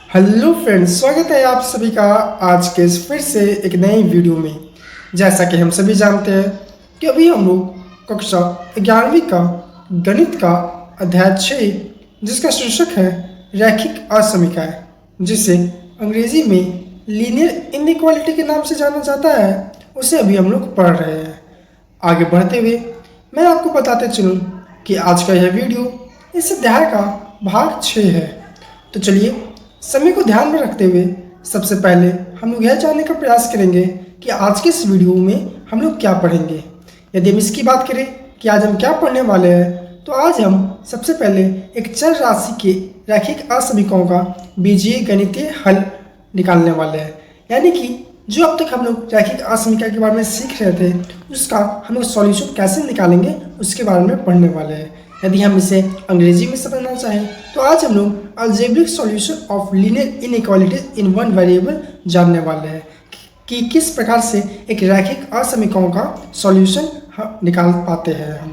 Hello friends, स्वागत है आप सभी का आज के फिर से एक नई वीडियो में। जैसा कि हम सभी जानते हैं कि अभी हम लोग कक्षा 11वीं का गणित का अध्याय 6 जिसका शीर्षक है रैखिक असमीकाएं, जिसे अंग्रेजी में लीनियर इनइक्वालिटी के नाम से जाना जाता है, उसे अभी हम लोग पढ़ रहे हैं। आगे बढ़ते हुए मैं आपको बताते चलूँ कि आज का यह वीडियो इस अध्याय का भाग 6 है। तो चलिए समय को ध्यान में रखते हुए सबसे पहले हम लोग यह जानने का प्रयास करेंगे कि आज के इस वीडियो में हम लोग क्या पढ़ेंगे। यदि हम इसकी बात करें कि आज हम क्या पढ़ने वाले हैं, तो आज हम सबसे पहले एक चर राशि के रैखिक असमीकाओं का बीजीय गणितीय हल निकालने वाले हैं। यानी कि जो अब तक हम लोग रैखिक असमीका के बारे में सीख रहे थे, उसका हम लोग सॉल्यूशन कैसे निकालेंगे उसके बारे में पढ़ने वाले हैं। यदि हम इसे अंग्रेजी में समझना चाहें तो आज हम लोग algebraic solution of linear inequalities in one variable जानने वाले हैं कि किस प्रकार से एक रैखिक असमीकाओं का सॉल्यूशन निकाल पाते हैं हम।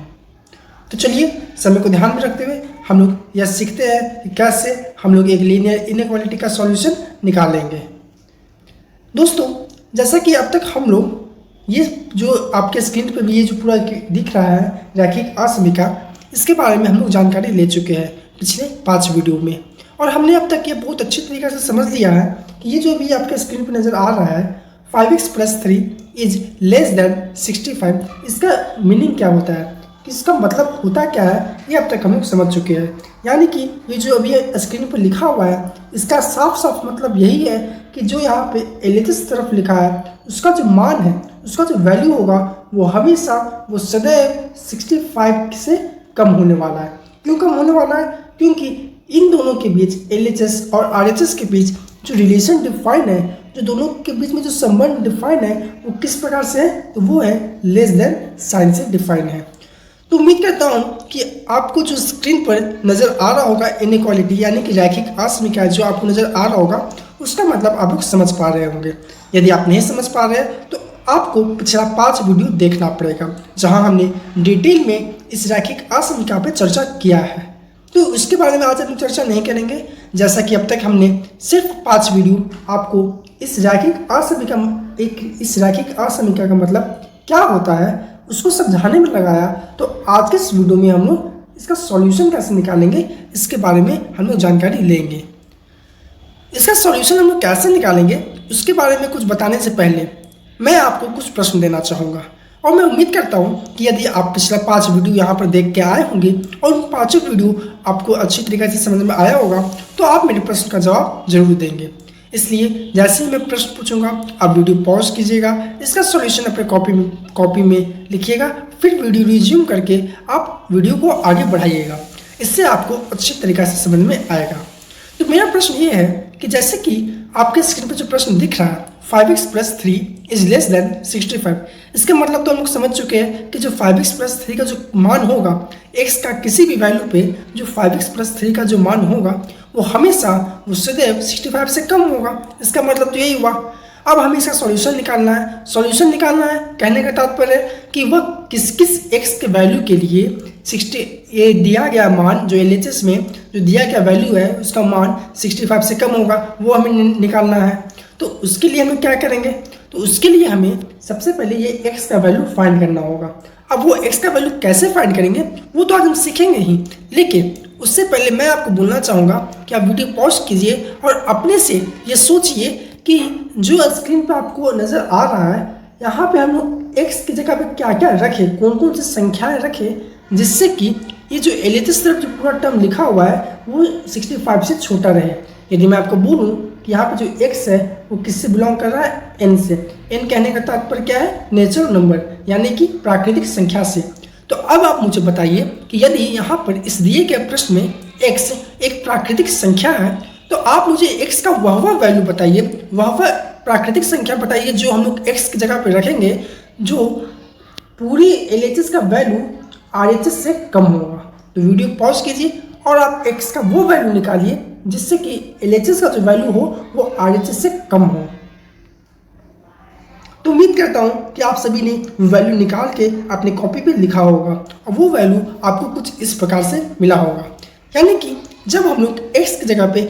तो चलिए समय को ध्यान में रखते हुए हम लोग यह सीखते हैं कि कैसे हम लोग एक लीनियर इनइक्वालिटी का सॉल्यूशन निकालेंगे। दोस्तों, जैसा कि अब तक हम लोग ये जो आपके स्क्रीन पर भी ये जो पूरा दिख रहा है रैखिक असमीका, इसके बारे में हम लोग जानकारी ले चुके हैं पिछले 5 वीडियो में, और हमने अब तक ये बहुत अच्छी तरीके से समझ लिया है कि ये जो भी आपके स्क्रीन पर नज़र आ रहा है 5x + 3 इज लेस देन 65, इसका मीनिंग क्या होता है, इसका मतलब होता क्या है, ये अब तक हम लोग समझ चुके हैं। यानी कि ये जो अभी स्क्रीन पर लिखा हुआ है, इसका साफ साफ मतलब यही है कि जो यहाँ पे एलएचएस तरफ लिखा है उसका जो मान है, उसका जो वैल्यू होगा वो हमेशा वो सदैव 65 से कम होने वाला है। क्यों कम होने वाला है? क्योंकि इन दोनों के बीच एलएचएस और आरएचएस के बीच जो रिलेशन डिफाइन है, जो दोनों के बीच में जो संबंध डिफाइन है, वो किस प्रकार से है, तो वो है लेस देन साइन से डिफाइन है। तो उम्मीद करता हूँ कि आपको जो स्क्रीन पर नज़र आ रहा होगा इनइक्वालिटी यानी कि रैखिक असमीका जो आपको नज़र आ रहा होगा, उसका मतलब आप लोग समझ पा रहे होंगे। यदि आप नहीं समझ पा रहे हैं तो आपको पिछला 5 वीडियो देखना पड़ेगा, जहां हमने डिटेल में इस रैखिक असमीका पर चर्चा किया है। तो उसके बारे में आज हम चर्चा नहीं करेंगे, जैसा कि अब तक हमने सिर्फ 5 वीडियो आपको इस रैखिक असमीका का मतलब क्या होता है उसको समझाने में लगाया। तो आज के इस वीडियो में हम लोग इसका सॉल्यूशन कैसे निकालेंगे इसके बारे में हम लोग जानकारी लेंगे। इसका सॉल्यूशन हम लोग कैसे निकालेंगे उसके बारे में कुछ बताने से पहले मैं आपको कुछ प्रश्न देना चाहूँगा, और मैं उम्मीद करता हूँ कि यदि आप पिछला 5 वीडियो यहाँ पर देख के आए होंगे और उन 5 वीडियो आपको अच्छी तरीके से समझ में आया होगा, तो आप मेरे प्रश्न का जवाब जरूर देंगे। इसलिए जैसे ही मैं प्रश्न पूछूंगा आप वीडियो पॉज कीजिएगा, इसका सॉल्यूशन अपने कॉपी में लिखिएगा, फिर वीडियो रिज्यूम करके आप वीडियो को आगे बढ़ाइएगा। इससे आपको अच्छी तरीके से समझ में आएगा। तो मेरा प्रश्न ये है कि जैसे कि आपके स्क्रीन पर जो प्रश्न दिख रहा है 5x + 3 इज लेस देन 65, इसका मतलब तो हम लोग समझ चुके हैं कि जो 5x + 3 का जो मान होगा, x का किसी भी वैल्यू पे जो 5x + 3 का जो मान होगा वो हमेशा वो सदैव 65 से कम होगा। इसका मतलब तो यही हुआ। अब हमें इसका सॉल्यूशन निकालना है। सॉल्यूशन निकालना है कहने का तात्पर्य कि वह किस किस x के वैल्यू के लिए 60 ये दिया गया मान जो एलएचएस में जो दिया गया वैल्यू है उसका मान 65 से कम होगा, वो हमें निकालना है। तो उसके लिए हमें क्या करेंगे? तो उसके लिए हमें सबसे पहले ये x का वैल्यू फाइंड करना होगा। अब वो x का वैल्यू कैसे फाइंड करेंगे वो तो आज हम सीखेंगे ही, लेकिन उससे पहले मैं आपको बोलना चाहूँगा कि आप वीडियो पॉज कीजिए और अपने से ये सोचिए कि जो स्क्रीन पर आपको नज़र आ रहा है यहाँ पे हम लोग x की जगह पे क्या क्या रखें, कौन कौन सी संख्याएँ रखें, जिससे कि ये जो एलएचएस तरफ जो पूरा टर्म लिखा हुआ है वो 65 से छोटा रहे। यदि मैं आपको बोलूँ कि यहाँ पे जो x है वो किससे बिलोंग कर रहा है? n से। n कहने का तात्पर्य क्या है? नेचुरल नंबर यानी कि प्राकृतिक संख्या से। तो अब आप मुझे बताइए कि यदि यहाँ पर इस दिए गए प्रश्न में x एक प्राकृतिक संख्या है, तो आप मुझे x का वह वैल्यू बताइए, वह प्राकृतिक संख्या बताइए जो हम लोग x की जगह पर रखेंगे जो पूरी एलएचएस का वैल्यू आरएचएस से कम होगा। तो वीडियो पॉज कीजिए और आप x का वो वैल्यू निकालिए जिससे कि एलएचएस का जो वैल्यू हो वो आरएचएस से कम हो। तो उम्मीद करता हूँ कि आप सभी ने वैल्यू निकाल के अपने कॉपी पे लिखा होगा और वो वैल्यू आपको कुछ इस प्रकार से मिला होगा। यानी कि जब हम लोग x की जगह पे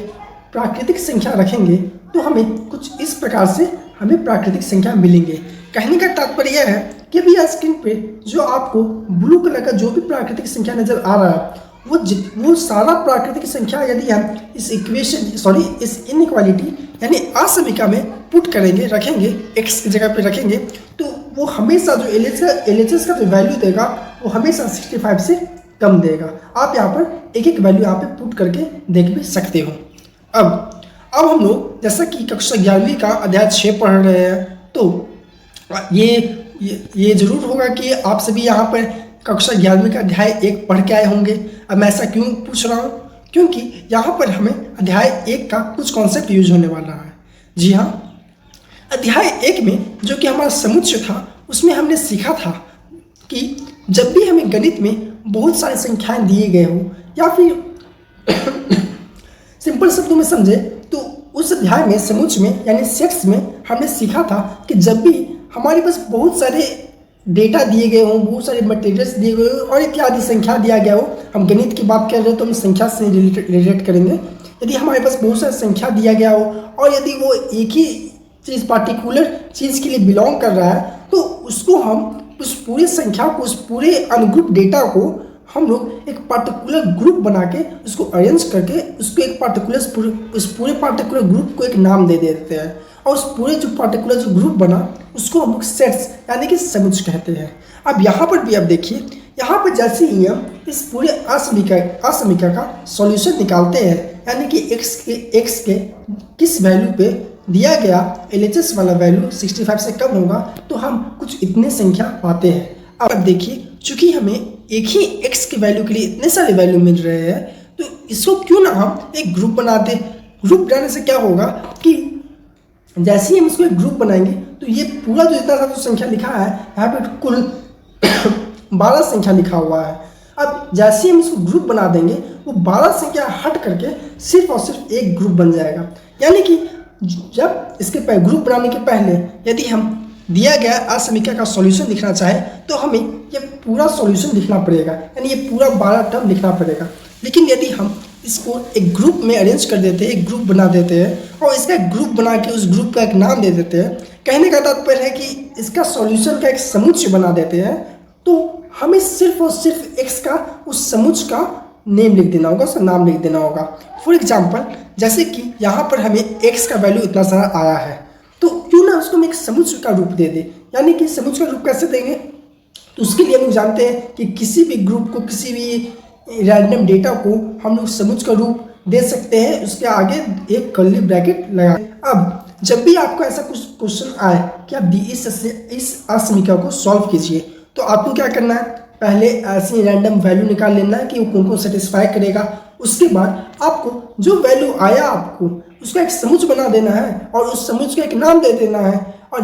प्राकृतिक संख्या रखेंगे तो हमें कुछ इस प्रकार से हमें प्राकृतिक संख्या मिलेंगे। कहने का तात्पर्य यह है कि अभी यहाँ स्क्रीन पे जो आपको ब्लू कलर का जो भी प्राकृतिक संख्या नजर आ रहा है वो सारा प्राकृतिक संख्या यदि हम इस इस इनइक्वालिटी यानी असमीका में पुट करेंगे, रखेंगे, x की जगह पे रखेंगे, तो वो हमेशा जो LHS का जो वैल्यू देगा वो हमेशा 65 से कम देगा। आप यहाँ पर एक एक वैल्यू यहाँ पे पुट करके देख भी सकते हो। अब हम लोग जैसा कि कक्षा 11वीं का अध्याय 6 पढ़ रहे हैं, तो ये जरूर होगा कि आप सभी यहाँ पर कक्षा 11वीं का अध्याय 1 पढ़ के आए होंगे। अब मैं ऐसा क्यों पूछ रहा हूँ? क्योंकि यहाँ पर हमें अध्याय 1 का कुछ कॉन्सेप्ट यूज होने वाला है। जी हाँ, अध्याय 1 में जो कि हमारा समुच्चय था उसमें हमने सीखा था कि जब भी हमें गणित में बहुत सारी संख्याएं दिए गए हो या फिर सिंपल शब्दों में समझे तो उस अध्याय में समुच्चय में यानी सेट्स में हमने सीखा था कि जब भी हमारे पास बहुत सारे डेटा दिए गए हों, बहुत सारे मटेरियल्स दिए गए हों और इत्यादि संख्या दिया गया हो, हम गणित की बात कर रहे हो तो हम संख्या से रिलेट करेंगे। यदि हमारे पास बहुत सारी संख्या दिया गया हो और यदि वो एक ही चीज़ पार्टिकुलर चीज़ के लिए बिलोंग कर रहा है तो उसको हम उस पूरी संख्या को, उस पूरे अनग्रुप डेटा को हम लोग एक पार्टिकुलर ग्रुप बना के उसको अरेंज करके उसको एक उस पूरे पार्टिकुलर ग्रुप को एक नाम दे देते हैं और उस पूरे जो पार्टिकुलर जो ग्रुप बना उसको हम लोग सेट्स यानी कि समुच्चय कहते हैं। अब यहाँ पर भी आप देखिए, यहाँ पर जैसे ही हम इस पूरे असमीका का सॉल्यूशन निकालते हैं यानी कि x के किस वैल्यू पे दिया गया LHS वाला वैल्यू 65 से कम होगा तो हम कुछ इतने संख्या पाते हैं। अब देखिए, चूंकि हमें एक ही x के वैल्यू के लिए इतने सारे वैल्यू मिल रहे हैं तो इसको क्यों ना हम एक ग्रुप बनाते। ग्रुप बनाने से क्या होगा कि जैसे ही हम इसको एक ग्रुप बनाएंगे तो ये पूरा जो इतना सारा जो संख्या लिखा है यहाँ पे कुल 12 संख्या लिखा हुआ है। अब जैसे ही हम इसको ग्रुप बना देंगे वो 12 संख्या हट करके सिर्फ और सिर्फ एक ग्रुप बन जाएगा। यानी कि जब इसके ग्रुप बनाने के पहले यदि हम दिया गया असमीका का सॉल्यूशन लिखना चाहे तो हमें ये पूरा सॉल्यूशन लिखना पड़ेगा, यानी ये पूरा 12 टर्म लिखना पड़ेगा। लेकिन यदि हम इसको एक ग्रुप में अरेंज कर देते हैं, एक ग्रुप बना देते हैं और इसका एक ग्रुप बना के उस ग्रुप का एक नाम दे देते हैं, कहने का तात्पर्य है कि इसका सॉल्यूशन का एक समुच्चय बना देते हैं, तो हमें सिर्फ और सिर्फ x का उस समुच्चय का नेम लिख देना होगा, उसका नाम लिख देना होगा। फॉर एग्जाम्पल, जैसे कि यहाँ पर हमें x का वैल्यू इतना सारा आया है तो क्यों ना उसको हम एक समुच्चय का रूप दे दे। यानी कि समुच्चय का रूप कैसे देंगे, तो उसके लिए हम जानते हैं कि किसी भी ग्रुप को, किसी भी रैंडम डेटा को हम लोग समुच्चय का रूप दे सकते हैं, उसके आगे एक कर्ली ब्रैकेट लगा। अब जब भी आपको ऐसा कुछ क्वेश्चन आए कि आप इस असमीका को सॉल्व कीजिए तो आपको क्या करना है, पहले ऐसी रैंडम वैल्यू निकाल लेना है कि वो कौन कौन सेटिस्फाई करेगा। उसके बाद आपको जो वैल्यू आया आपको उसका एक समुच्चय बना देना है और उस समुच्चय का एक नाम दे देना है और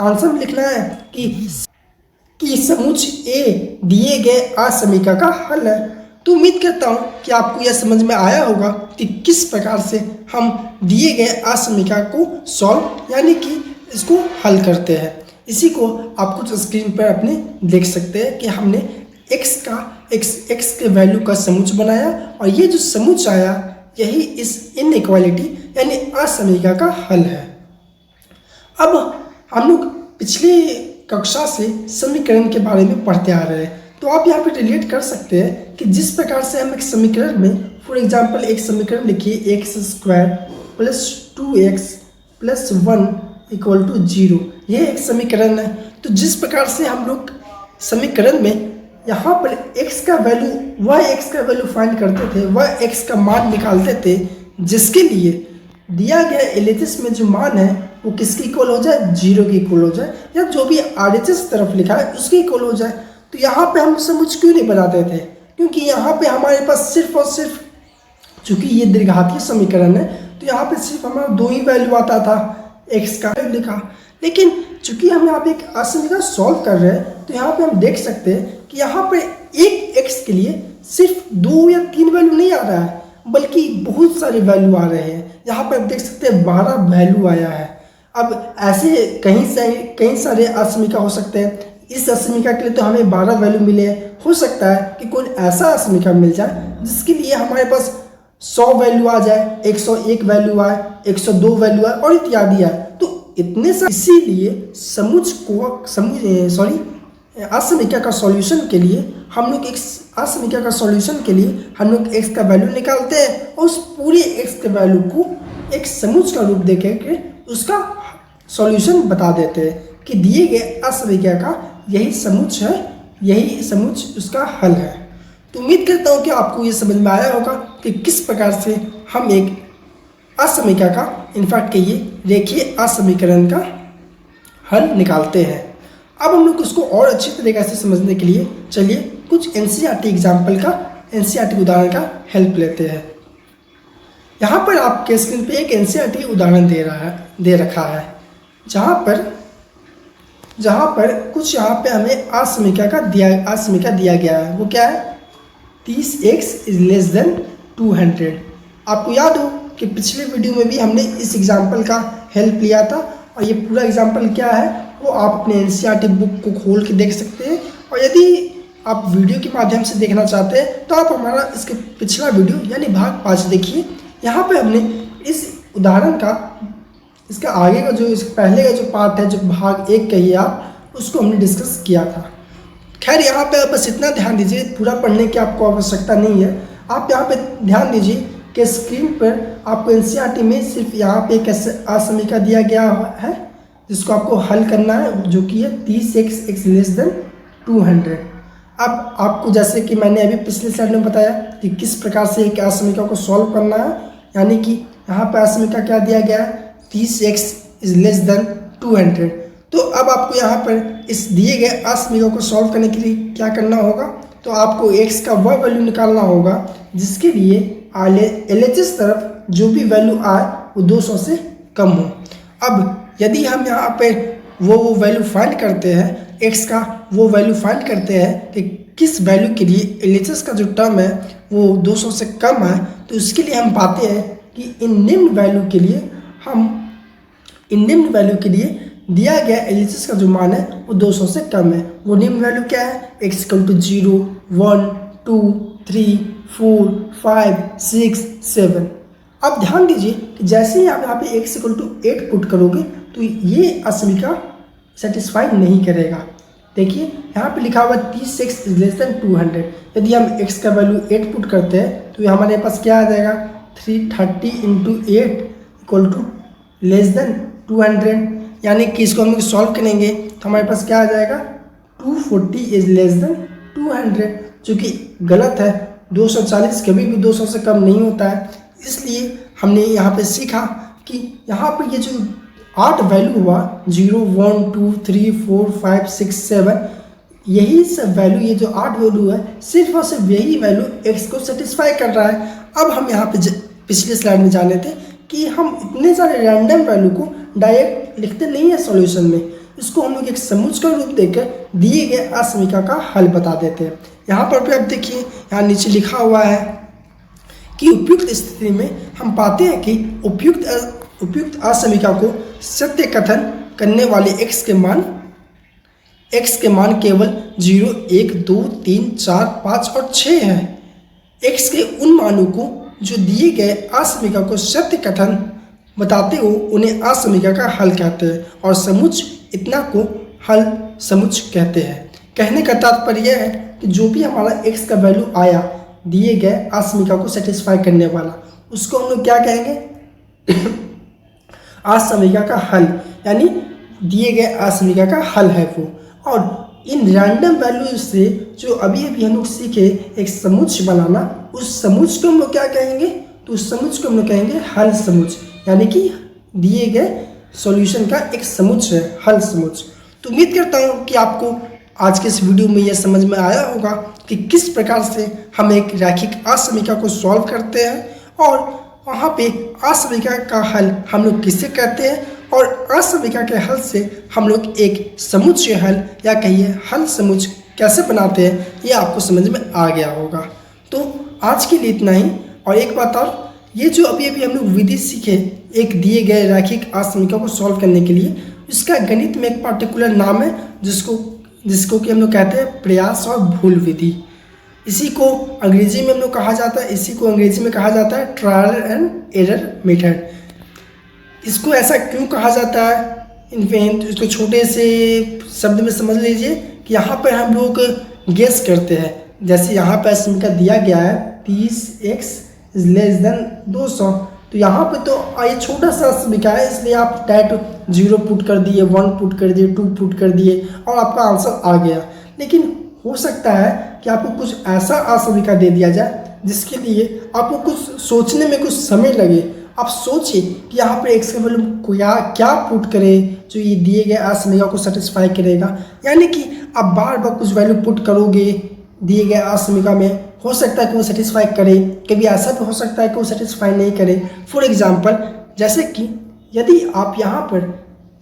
आंसर में लिखना है कि समुच्चय ए दिए गए असमीका का हल है। तो उम्मीद करता हूँ कि आपको यह समझ में आया होगा कि किस प्रकार से हम दिए गए असमीका को सॉल्व यानी कि इसको हल करते हैं। इसी को आप कुछ स्क्रीन पर अपने देख सकते हैं कि हमने x के वैल्यू का समुच्चय बनाया और ये जो समुच्चय आया यही इस इनइक्वालिटी यानी असमीका का हल है। अब हम लोग पिछली कक्षा से समीकरण के बारे में पढ़ते आ रहे हैं, तो आप यहाँ पे रिलेट कर सकते हैं कि जिस प्रकार से हम एक समीकरण में, फॉर एग्जांपल एक समीकरण लिखिए x² + 2x + 1 = 0, ये एक समीकरण है। तो जिस प्रकार से हम लोग समीकरण में यहाँ पर x का वैल्यू फाइंड करते थे, x का मान निकालते थे, जिसके लिए दिया गया LHS में जो मान है वो किसके इक्वल हो जाए, 0 के इक्वल हो जाए, या जो भी RHS तरफ लिखा है उसके इक्वल हो जाए। तो यहाँ पे हम समुच्चय क्यों नहीं बनाते थे, क्योंकि यहाँ पे हमारे पास सिर्फ और सिर्फ, चूंकि ये द्विघातीय समीकरण है तो यहाँ पे सिर्फ हमारा 2 ही वैल्यू आता था, x का लिखा। लेकिन चूंकि हम यहाँ पे एक असमीका सॉल्व कर रहे हैं तो यहाँ पे हम देख सकते हैं कि यहाँ पे एक x के लिए सिर्फ 2 या 3 वैल्यू नहीं आ रहा है बल्कि बहुत सारे वैल्यू आ रहे हैं। यहाँ पे आप देख सकते हैं 12 वैल्यू आया है। अब ऐसे कई सारे असमीका हो सकते हैं। इस असमीका के लिए तो हमें 12 वैल्यू मिले, हो सकता है कि कोई ऐसा असमीका मिल जाए जिसके लिए हमारे पास 100 वैल्यू आ जाए, 101 वैल्यू आए, 102 वैल्यू आए और इत्यादि आए। तो इतने सारे, इसीलिए असमीक्षा का सॉल्यूशन के लिए हम लोग x का वैल्यू निकालते हैं और उस पूरे x के वैल्यू को एक समुच्चय का रूप देकर के उसका सॉल्यूशन बता देते हैं कि दिए गए असमीक्षा का यही समुच्चय है, यही समुच्चय उसका हल है। तो उम्मीद करता हूँ कि आपको ये समझ में आया होगा कि किस प्रकार से हम एक असमीक्षा का, इनफैक्ट कहिए रेखीय असमीकरण का हल निकालते हैं। अब हम लोग उसको और अच्छी तरीके से समझने के लिए चलिए कुछ एनसीईआरटी एग्जाम्पल का, एनसीईआरटी उदाहरण का हेल्प लेते हैं। यहाँ पर आपके स्क्रीन पे एक एनसीईआरटी उदाहरण दे रखा है, जहाँ पर कुछ यहाँ पे हमें असमीक्षा दिया गया है। वो क्या है? 30x > 200। आपको याद हो कि पिछले वीडियो में भी हमने इस एग्जाम्पल का हेल्प लिया था, और ये पूरा एग्जाम्पल क्या है वो आप अपने एनसीईआरटी बुक को खोल के देख सकते हैं। और यदि आप वीडियो के माध्यम से देखना चाहते हैं तो आप हमारा इसके पिछला वीडियो यानी भाग 5 देखिए। यहाँ पे हमने इस उदाहरण का, इसका आगे का जो, इसके पहले का जो पार्ट है, जो भाग 1 कहिए आप, उसको हमने डिस्कस किया था। खैर यहाँ पे बस इतना ध्यान दीजिए, पूरा पढ़ने की आपको आवश्यकता नहीं है। आप यहाँ पे ध्यान दीजिए कि स्क्रीन पर आपको एनसीईआरटी में सिर्फ यहाँ पे एक असमीक्षा दिया गया है जिसको आपको हल करना है, जो कि है 30x > 200। अब आपको, जैसे कि मैंने अभी पिछले स्लाइड में बताया कि किस प्रकार से एक असमीक्षा को सॉल्व करना है, यानी कि यहाँ पर असमीक्षा क्या दिया गया है? 30x > 200। तो अब आपको यहाँ पर इस दिए गए असमीक्षा को सॉल्व करने के लिए क्या करना होगा? तो आपको x का वह वैल्यू निकालना होगा जिसके लिए LHS तरफ जो भी वैल्यू आए वो 200 से कम हो। अब यदि हम यहाँ पे वो वैल्यू फाइंड करते हैं, x का वो वैल्यू फाइंड करते हैं कि किस वैल्यू के लिए LHS का जो टर्म है वो 200 से कम है, तो उसके लिए हम पाते हैं कि इन निम्न वैल्यू के लिए दिया गया LHS का जो मान है वो 200 से कम है। वो निम्न वैल्यू क्या है? x = 0, 1, 2, 3, 4, 5, 6, 7। अब ध्यान दीजिए कि जैसे ही आप यहाँ पे x = 8 पुट करोगे तो ये असमीक्षा सेटिस्फाई नहीं करेगा। देखिए यहाँ पे लिखा हुआ 30x > 200। यदि हम x का वैल्यू 8 पुट करते हैं तो हमारे पास क्या आ जाएगा? 330 × 8 = <<200। यानी कि इसको हम लोग सॉल्व करेंगे तो हमारे पास क्या आ जाएगा? 240 > 200, जो कि गलत है। 240 कभी भी 200 से कम नहीं होता है। इसलिए हमने यहाँ पे सीखा कि यहाँ पर ये जो 8 वैल्यू हुआ, 0, 1, 2, 3, 4, 5, 6, 7, यही सब वैल्यू, ये जो 8 वैल्यू है, सिर्फ और सिर्फ यही वैल्यू x को सेटिस्फाई कर रहा है। अब हम यहाँ पे पिछले स्लाइड में जाने थे कि हम इतने सारे रैंडम वैल्यू को डायरेक्ट लिखते नहीं है सॉल्यूशन में, इसको हम लोग एक समुच्चय का रूप देकर दिए गए असमीक्षा का हल बता देते हैं। यहाँ पर आप देखिए, यहाँ नीचे लिखा हुआ है कि उपयुक्त स्थिति में हम पाते हैं कि उपयुक्त असमीक्षा को सत्य कथन करने वाले x के मान केवल 0, 1, 2, 3, 4, 5 और 6 है। x के उन मानों को जो दिए गए असमीक्षा को सत्य कथन बताते हो उन्हें असमीक्षा का हल कहते हैं, और समुच्चय इतना को हल समुच्चय कहते हैं। कहने का तात्पर्य यह है कि जो भी हमारा x का वैल्यू आया दिए गए असमीक्षा को सेटिस्फाई करने वाला, उसको हम लोग क्या कहेंगे? असमीक्षा का हल, यानी दिए गए असमीक्षा का हल है वो। और इन रैंडम वैल्यू से जो अभी हम लोग सीखे एक समुच्चय बनाना, उस समुच्चय को हम लोग क्या कहेंगे? तो उस समुच्चय को हम लोग कहेंगे हल समुच्चय, यानी कि दिए गए सॉल्यूशन का एक समुच्चय है, हल समुच्चय। तो उम्मीद करता हूँ कि आपको आज के इस वीडियो में यह समझ में आया होगा कि किस प्रकार से हम एक रैखिक असमीक्षा को सॉल्व करते हैं, और वहाँ पे असमीक्षा का हल हम लोग किसे कहते हैं, और असमीक्षा के हल से हम लोग एक समुच्चय हल या कहिए हल समुच्चय कैसे बनाते हैं, ये आपको समझ में आ गया होगा। तो आज के लिए इतना ही। और एक बात और, ये जो अभी हम लोग विधि सीखे एक दिए गए रैखिक असमीक्षा को सॉल्व करने के लिए, इसका गणित में एक पर्टिकुलर नाम है जिसको कि हम लोग कहते हैं प्रयास और भूल विधि। इसी को अंग्रेजी में हम लोग कहा जाता है, इसी को अंग्रेजी में कहा जाता है ट्रायल एंड एरर मेथड। इसको ऐसा क्यों कहा जाता है, इनफैक्ट इसको छोटे से शब्द में समझ लीजिए कि यहाँ पर हम लोग गेस करते हैं। जैसे यहाँ पर समीकरण दिया गया है 30x इज लेस देन 200, तो यहाँ पे तो ये छोटा सा समीकरण है, इसलिए आप डायरेक्ट 0 पुट कर दिए, 1 पुट कर दिए, 2 पुट कर दिए और आपका आंसर आ गया। लेकिन हो सकता है कि आपको कुछ ऐसा समीकरण दे दिया जाए जिसके लिए आपको कुछ सोचने में कुछ समय लगे। आप सोचिए कि यहाँ पर एक्स का वैल्यू क्या पुट करें जो ये दिए गए समीकरण को सेटिस्फाई करेगा। यानी कि आप बार बार कुछ वैल्यू पुट करोगे दिए गए समीकरण में, हो सकता है कि वो सेटिस्फाई करे, कभी ऐसा भी हो सकता है कि वो सेटिस्फाई नहीं करे। फॉर एग्जांपल, जैसे कि यदि आप यहाँ पर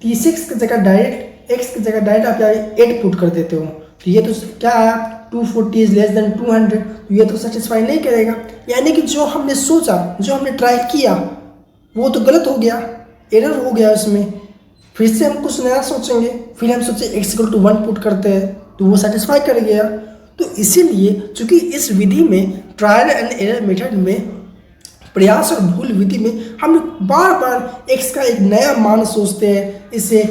30x की जगह डायरेक्ट x की जगह डायरेक्ट आप यहाँ 8 पुट कर देते हो, तो ये तो क्या आया 240 इज लेस देन 200, तो ये तो सेटिस्फाई नहीं करेगा। यानी कि जो हमने सोचा, जो हमने ट्राई किया वो तो गलत हो गया, एरर हो गया उसमें। फिर से हम कुछ नया सोचेंगे, फिर हम सोचे x = 1 पुट करते हैं तो वो सेटिस्फाई कर गया। तो इसीलिए चूंकि इस विधि में ट्रायल एंड एरर मेथड में प्रयास और भूल विधि में हम बार बार x का एक नया मान सोचते हैं, इसे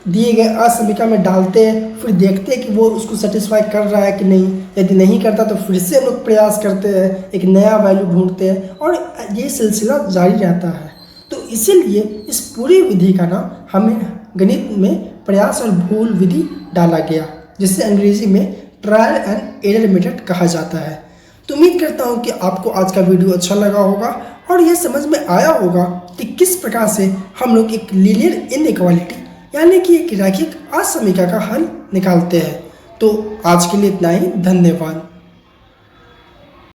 दिए गए समीकरण में डालते हैं, फिर देखते हैं कि वो उसको सेटिस्फाई कर रहा है कि नहीं। यदि नहीं करता तो फिर से हम लोग प्रयास करते हैं, एक नया वैल्यू ढूंढते हैं और ये सिलसिला जारी रहता है। तो इसीलिए इस पूरी विधि का नाम हमें गणित में प्रयास और भूल विधि डाला गया, जिसे अंग्रेजी में ट्रायल एंड एरर मेथड कहा जाता है। तो उम्मीद करता हूँ कि आपको आज का वीडियो अच्छा लगा होगा और ये समझ में आया होगा कि किस प्रकार से हम लोग एक लीनियर इनइक्वालिटी यानी कि एक रैखिक असमीकरण का हल निकालते हैं। तो आज के लिए इतना ही, धन्यवाद।